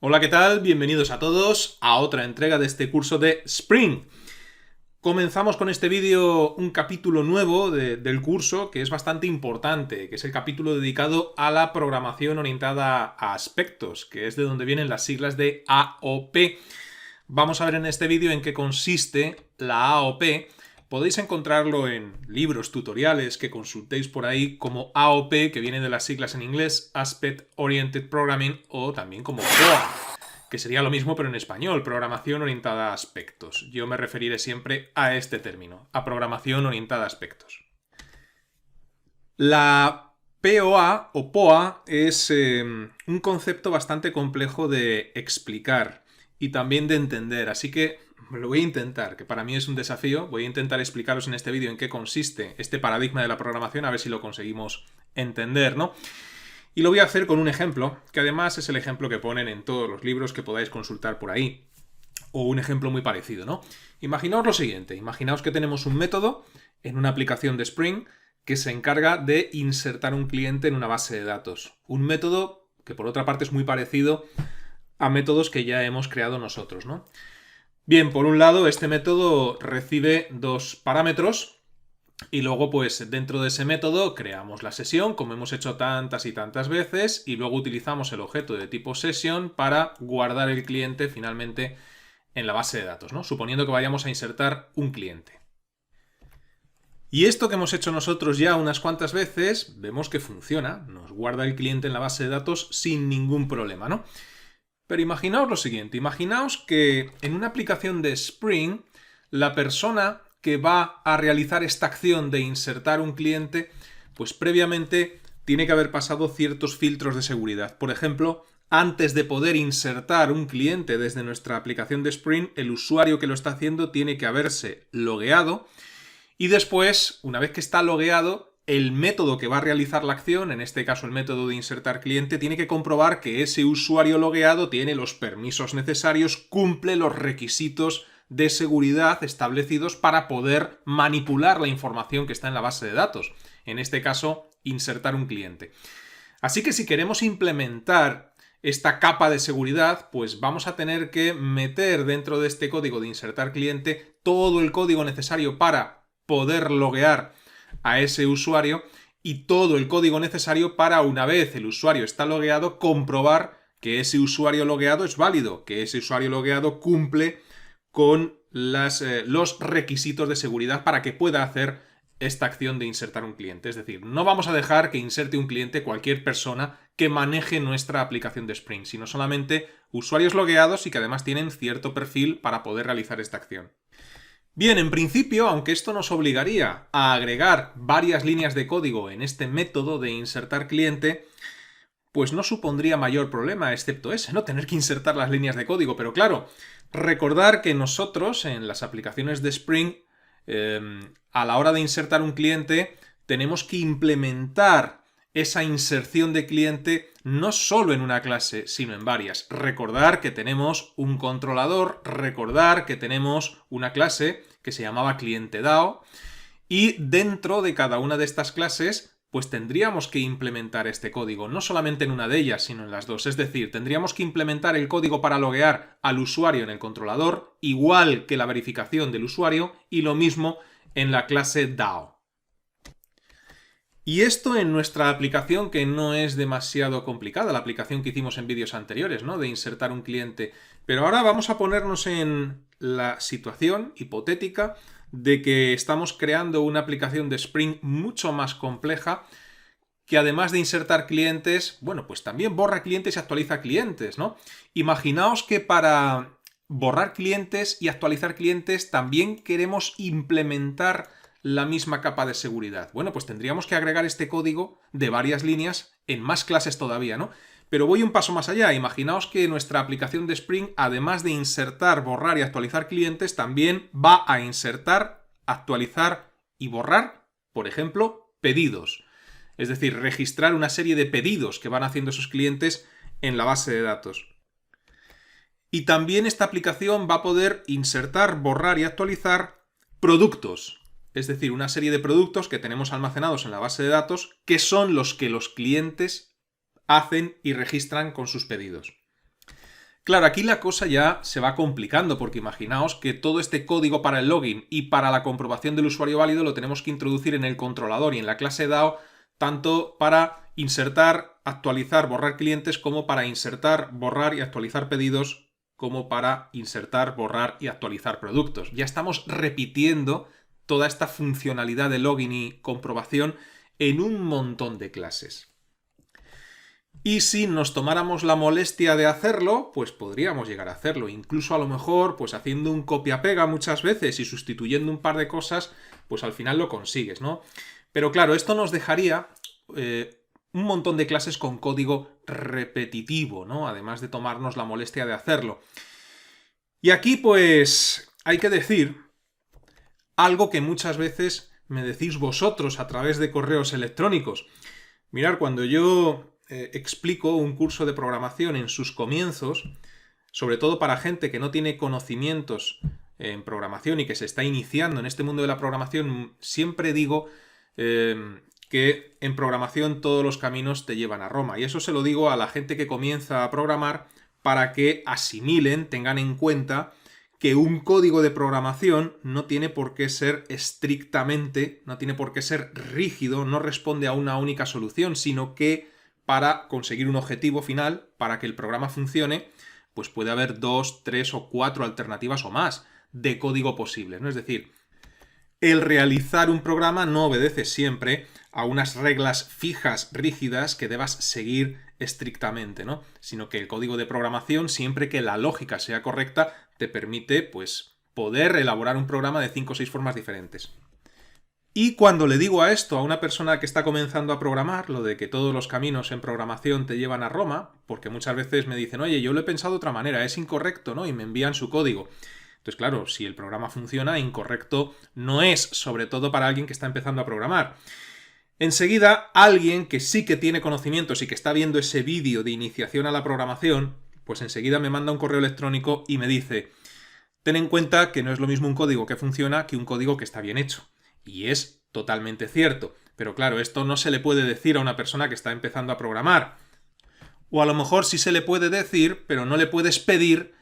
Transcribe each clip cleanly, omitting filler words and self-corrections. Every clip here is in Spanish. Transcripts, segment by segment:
Hola, ¿qué tal? Bienvenidos a todos a otra entrega de este curso de Spring. Comenzamos con este vídeo un capítulo nuevo del curso que es bastante importante, que es el capítulo dedicado a la programación orientada a aspectos, que es de donde vienen las siglas de AOP. Vamos a ver en este vídeo en qué consiste la AOP. Podéis encontrarlo en libros, tutoriales que consultéis por ahí como AOP, que viene de las siglas en inglés, Aspect Oriented Programming, o también como POA, que sería lo mismo pero en español, programación orientada a aspectos. Yo me referiré siempre a este término, a programación orientada a aspectos. La POA o POA es un concepto bastante complejo de explicar y también de entender, así que lo voy a intentar, que para mí es un desafío. Voy a intentar explicaros en este vídeo en qué consiste este paradigma de la programación, a ver si lo conseguimos entender, ¿no? Y lo voy a hacer con un ejemplo, que además es el ejemplo que ponen en todos los libros que podáis consultar por ahí, o un ejemplo muy parecido, ¿no? Imaginaos lo siguiente, imaginaos que tenemos un método en una aplicación de Spring que se encarga de insertar un cliente en una base de datos. Un método que por otra parte es muy parecido a métodos que ya hemos creado nosotros, ¿no? Bien, por un lado, este método recibe dos parámetros y luego, pues, dentro de ese método creamos la sesión, como hemos hecho tantas y tantas veces, y luego utilizamos el objeto de tipo session para guardar el cliente finalmente en la base de datos, ¿no? Suponiendo que vayamos a insertar un cliente. Y esto que hemos hecho nosotros ya unas cuantas veces, vemos que funciona, nos guarda el cliente en la base de datos sin ningún problema, ¿no? Pero imaginaos lo siguiente, imaginaos que en una aplicación de Spring, la persona que va a realizar esta acción de insertar un cliente, pues previamente tiene que haber pasado ciertos filtros de seguridad. Por ejemplo, antes de poder insertar un cliente desde nuestra aplicación de Spring, el usuario que lo está haciendo tiene que haberse logueado y después, una vez que está logueado, el método que va a realizar la acción, en este caso el método de insertar cliente, tiene que comprobar que ese usuario logueado tiene los permisos necesarios, cumple los requisitos de seguridad establecidos para poder manipular la información que está en la base de datos. En este caso, insertar un cliente. Así que si queremos implementar esta capa de seguridad, pues vamos a tener que meter dentro de este código de insertar cliente todo el código necesario para poder loguear a ese usuario y todo el código necesario para, una vez el usuario está logueado, comprobar que ese usuario logueado es válido, que ese usuario logueado cumple con los requisitos de seguridad para que pueda hacer esta acción de insertar un cliente. Es decir, no vamos a dejar que inserte un cliente cualquier persona que maneje nuestra aplicación de Spring, sino solamente usuarios logueados y que además tienen cierto perfil para poder realizar esta acción. Bien, en principio, aunque esto nos obligaría a agregar varias líneas de código en este método de insertar cliente, pues no supondría mayor problema, excepto ese, ¿no? Tener que insertar las líneas de código. Pero claro, recordar que nosotros en las aplicaciones de Spring, a la hora de insertar un cliente, tenemos que implementar esa inserción de cliente no solo en una clase, sino en varias. Recordar que tenemos un controlador, recordar que tenemos una clase que se llamaba cliente DAO, y dentro de cada una de estas clases pues tendríamos que implementar este código, no solamente en una de ellas, sino en las dos. Es decir, tendríamos que implementar el código para loguear al usuario en el controlador, igual que la verificación del usuario, y lo mismo en la clase DAO. Y esto en nuestra aplicación, que no es demasiado complicada, la aplicación que hicimos en vídeos anteriores, ¿no? De insertar un cliente. Pero ahora vamos a ponernos en la situación hipotética de que estamos creando una aplicación de Spring mucho más compleja, que además de insertar clientes, bueno, pues también borra clientes y actualiza clientes, ¿no? Imaginaos que para borrar clientes y actualizar clientes también queremos implementar la misma capa de seguridad. Bueno, pues tendríamos que agregar este código de varias líneas en más clases todavía, ¿no? Pero voy un paso más allá. Imaginaos que nuestra aplicación de Spring, además de insertar, borrar y actualizar clientes, también va a insertar, actualizar y borrar, por ejemplo, pedidos. Es decir, registrar una serie de pedidos que van haciendo esos clientes en la base de datos. Y también esta aplicación va a poder insertar, borrar y actualizar productos. Es decir, una serie de productos que tenemos almacenados en la base de datos que son los que los clientes hacen y registran con sus pedidos. Claro, aquí la cosa ya se va complicando, porque imaginaos que todo este código para el login y para la comprobación del usuario válido lo tenemos que introducir en el controlador y en la clase DAO, tanto para insertar, actualizar, borrar clientes, como para insertar, borrar y actualizar pedidos, como para insertar, borrar y actualizar productos. Ya estamos repitiendo toda esta funcionalidad de login y comprobación en un montón de clases. Y si nos tomáramos la molestia de hacerlo, pues podríamos llegar a hacerlo. Incluso a lo mejor, pues haciendo un copia-pega muchas veces y sustituyendo un par de cosas, pues al final lo consigues, ¿no? Pero claro, esto nos dejaría un montón de clases con código repetitivo, ¿no? Además de tomarnos la molestia de hacerlo. Y aquí, pues, hay que decir algo que muchas veces me decís vosotros a través de correos electrónicos. Mirad, cuando yo explico un curso de programación en sus comienzos, sobre todo para gente que no tiene conocimientos en programación y que se está iniciando en este mundo de la programación, siempre digo que en programación todos los caminos te llevan a Roma. Y eso se lo digo a la gente que comienza a programar para que asimilen, tengan en cuenta que un código de programación no tiene por qué ser estrictamente, no tiene por qué ser rígido, no responde a una única solución, sino que para conseguir un objetivo final, para que el programa funcione, pues puede haber 2, 3 o 4 alternativas o más de código posibles, ¿no? Es decir, el realizar un programa no obedece siempre a unas reglas fijas, rígidas, que debas seguir estrictamente, ¿no? Sino que el código de programación, siempre que la lógica sea correcta, te permite, pues, poder elaborar un programa de 5 o 6 formas diferentes. Y cuando le digo a esto a una persona que está comenzando a programar, lo de que todos los caminos en programación te llevan a Roma, porque muchas veces me dicen, oye, yo lo he pensado de otra manera, es incorrecto, ¿no? Y me envían su código. Entonces, claro, si el programa funciona, incorrecto no es, sobre todo para alguien que está empezando a programar. Enseguida, alguien que sí que tiene conocimientos y que está viendo ese vídeo de iniciación a la programación, pues enseguida me manda un correo electrónico y me dice, ten en cuenta que no es lo mismo un código que funciona que un código que está bien hecho. Y es totalmente cierto. Pero claro, esto no se le puede decir a una persona que está empezando a programar. O a lo mejor sí se le puede decir, pero no le puedes pedir,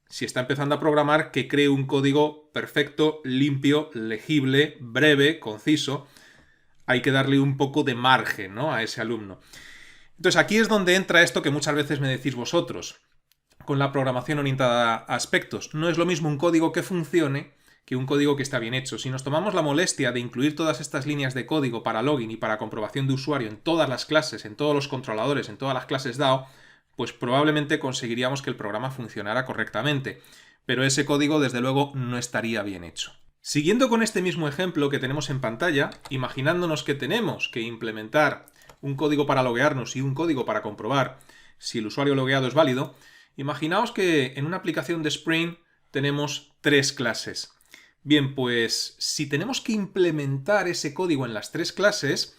si está empezando a programar, que cree un código perfecto, limpio, legible, breve, conciso. Hay que darle un poco de margen, ¿no?, a ese alumno. Entonces aquí es donde entra esto que muchas veces me decís vosotros, con la programación orientada a aspectos. No es lo mismo un código que funcione que un código que está bien hecho. Si nos tomamos la molestia de incluir todas estas líneas de código para login y para comprobación de usuario en todas las clases, en todos los controladores, en todas las clases DAO, pues probablemente conseguiríamos que el programa funcionara correctamente. Pero ese código, desde luego, no estaría bien hecho. Siguiendo con este mismo ejemplo que tenemos en pantalla, imaginándonos que tenemos que implementar un código para loguearnos y un código para comprobar si el usuario logueado es válido, imaginaos que en una aplicación de Spring tenemos 3 clases. Bien, pues si tenemos que implementar ese código en las 3 clases,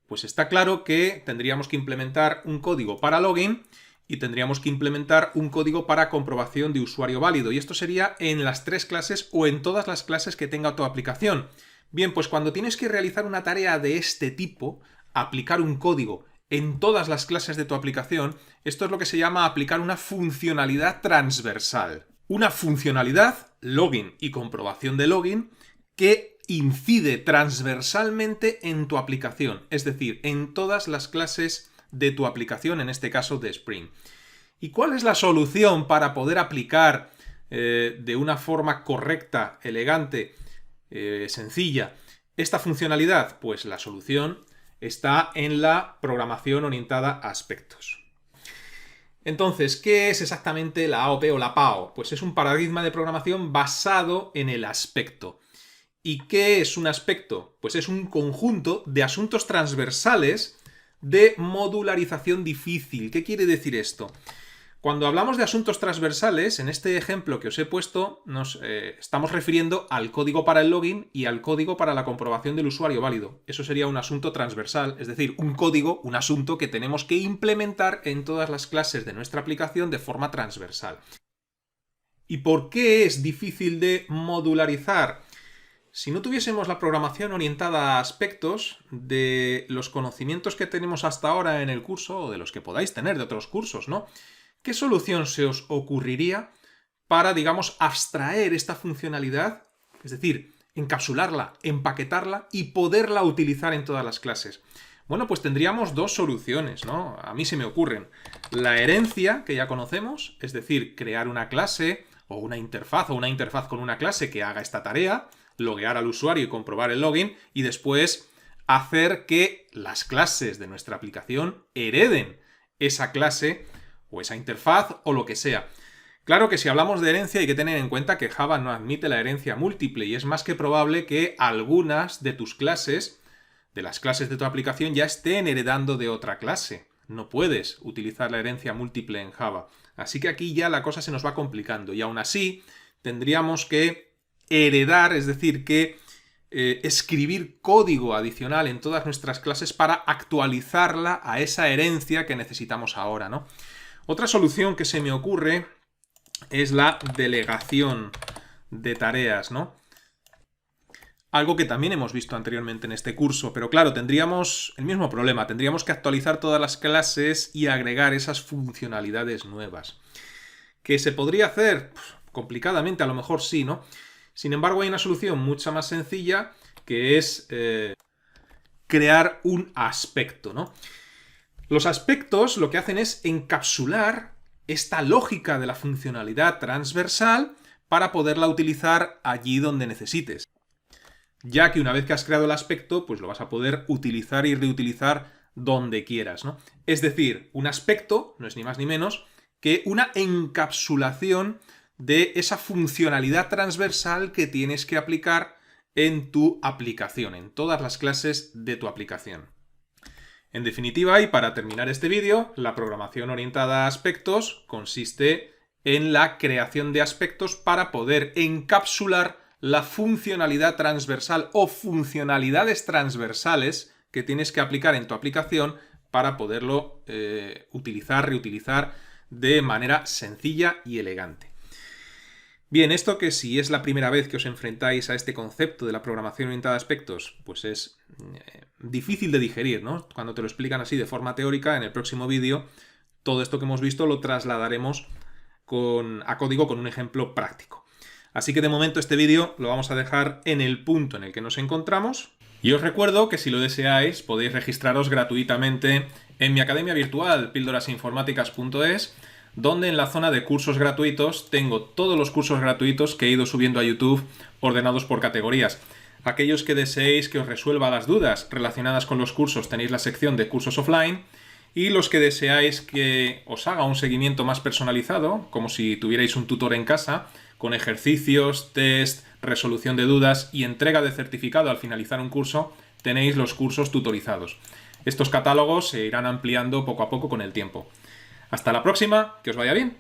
pues está claro que tendríamos que implementar un código para login y tendríamos que implementar un código para comprobación de usuario válido. Y esto sería en las 3 clases o en todas las clases que tenga tu aplicación. Bien, pues cuando tienes que realizar una tarea de este tipo, aplicar un código en todas las clases de tu aplicación, esto es lo que se llama aplicar una funcionalidad transversal. Una funcionalidad, login y comprobación de login, que incide transversalmente en tu aplicación, es decir, en todas las clases de tu aplicación, en este caso de Spring. ¿Y cuál es la solución para poder aplicar de una forma correcta, elegante, sencilla, esta funcionalidad? Pues la solución está en la programación orientada a aspectos. Entonces, ¿qué es exactamente la AOP o la PAO? Pues es un paradigma de programación basado en el aspecto. ¿Y qué es un aspecto? Pues es un conjunto de asuntos transversales de modularización difícil. ¿Qué quiere decir esto? Cuando hablamos de asuntos transversales, en este ejemplo que os he puesto, nos estamos refiriendo al código para el login y al código para la comprobación del usuario válido. Eso sería un asunto transversal, es decir, un código, un asunto que tenemos que implementar en todas las clases de nuestra aplicación de forma transversal. ¿Y por qué es difícil de modularizar? Si no tuviésemos la programación orientada a aspectos, de los conocimientos que tenemos hasta ahora en el curso, o de los que podáis tener de otros cursos, ¿no?, ¿qué solución se os ocurriría para, digamos, abstraer esta funcionalidad? Es decir, encapsularla, empaquetarla y poderla utilizar en todas las clases. Bueno, pues tendríamos dos soluciones, ¿no? A mí se me ocurren. La herencia, que ya conocemos, es decir, crear una clase o una interfaz con una clase que haga esta tarea, loguear al usuario y comprobar el login, y después hacer que las clases de nuestra aplicación hereden esa clase o esa interfaz o lo que sea. Claro que si hablamos de herencia hay que tener en cuenta que Java no admite la herencia múltiple y es más que probable que algunas de tus clases, de las clases de tu aplicación, ya estén heredando de otra clase. No puedes utilizar la herencia múltiple en Java. Así que aquí ya la cosa se nos va complicando y aún así tendríamos que heredar, es decir, que escribir código adicional en todas nuestras clases para actualizarla a esa herencia que necesitamos ahora, ¿no? Otra solución que se me ocurre es la delegación de tareas, ¿no? Algo que también hemos visto anteriormente en este curso, pero claro, tendríamos el mismo problema, tendríamos que actualizar todas las clases y agregar esas funcionalidades nuevas. ¿Qué se podría hacer? Complicadamente, a lo mejor sí, ¿no? Sin embargo, hay una solución mucho más sencilla que es crear un aspecto, ¿no? Los aspectos lo que hacen es encapsular esta lógica de la funcionalidad transversal para poderla utilizar allí donde necesites. Ya que una vez que has creado el aspecto, pues lo vas a poder utilizar y reutilizar donde quieras, ¿no? Es decir, un aspecto no es ni más ni menos que una encapsulación de esa funcionalidad transversal que tienes que aplicar en tu aplicación, en todas las clases de tu aplicación. En definitiva, y para terminar este vídeo, la programación orientada a aspectos consiste en la creación de aspectos para poder encapsular la funcionalidad transversal o funcionalidades transversales que tienes que aplicar en tu aplicación para poderlo utilizar, reutilizar de manera sencilla y elegante. Bien, esto que si es la primera vez que os enfrentáis a este concepto de la programación orientada a aspectos, pues es difícil de digerir, ¿no? Cuando te lo explican así de forma teórica, en el próximo vídeo, todo esto que hemos visto lo trasladaremos a código con un ejemplo práctico. Así que de momento este vídeo lo vamos a dejar en el punto en el que nos encontramos. Y os recuerdo que si lo deseáis podéis registraros gratuitamente en mi academia virtual, píldorasinformáticas.es, donde en la zona de cursos gratuitos tengo todos los cursos gratuitos que he ido subiendo a YouTube ordenados por categorías. Aquellos que deseéis que os resuelva las dudas relacionadas con los cursos tenéis la sección de cursos offline, y los que deseáis que os haga un seguimiento más personalizado, como si tuvierais un tutor en casa, con ejercicios, test, resolución de dudas y entrega de certificado al finalizar un curso, tenéis los cursos tutorizados. Estos catálogos se irán ampliando poco a poco con el tiempo. Hasta la próxima, que os vaya bien.